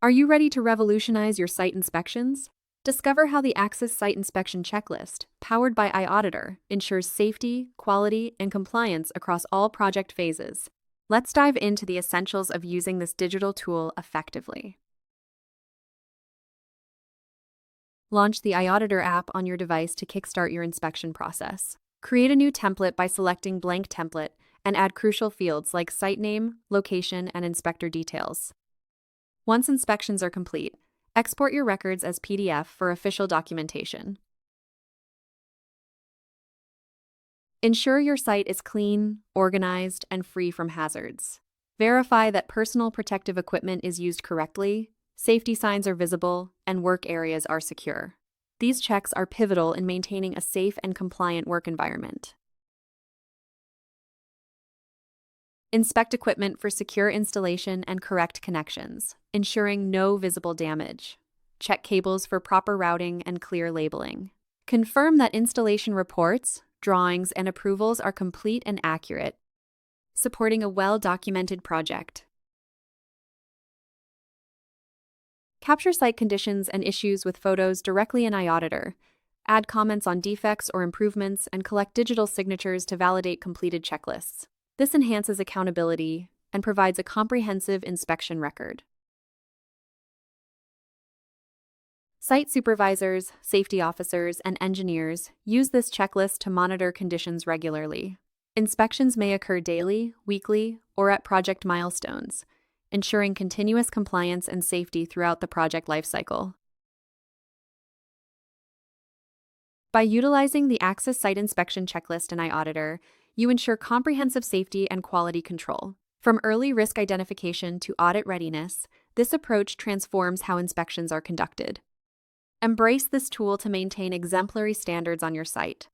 Are you ready to revolutionize your site inspections? Discover how the Axis Site Inspection Checklist, powered by eAuditor, ensures safety, quality, and compliance across all project phases. Let's dive into the essentials of using this digital tool effectively. Launch the eAuditor app on your device to kickstart your inspection process. Create a new template by selecting Blank Template and add crucial fields like site name, location, and inspector details. Once inspections are complete, export your records as PDF for official documentation. Ensure your site is clean, organized, and free from hazards. Verify that personal protective equipment is used correctly, safety signs are visible, and work areas are secure. These checks are pivotal in maintaining a safe and compliant work environment. Inspect equipment for secure installation and correct connections, ensuring no visible damage. Check cables for proper routing and clear labeling. Confirm that installation reports, drawings, and approvals are complete and accurate, supporting a well-documented project. Capture site conditions and issues with photos directly in eAuditor. Add comments on defects or improvements and collect digital signatures to validate completed checklists. This enhances accountability and provides a comprehensive inspection record. Site supervisors, safety officers, and engineers use this checklist to monitor conditions regularly. Inspections may occur daily, weekly, or at project milestones, ensuring continuous compliance and safety throughout the project lifecycle. By utilizing the Axis Site Inspection Checklist in eAuditor, you ensure comprehensive safety and quality control. From early risk identification to audit readiness, this approach transforms how inspections are conducted. Embrace this tool to maintain exemplary standards on your site.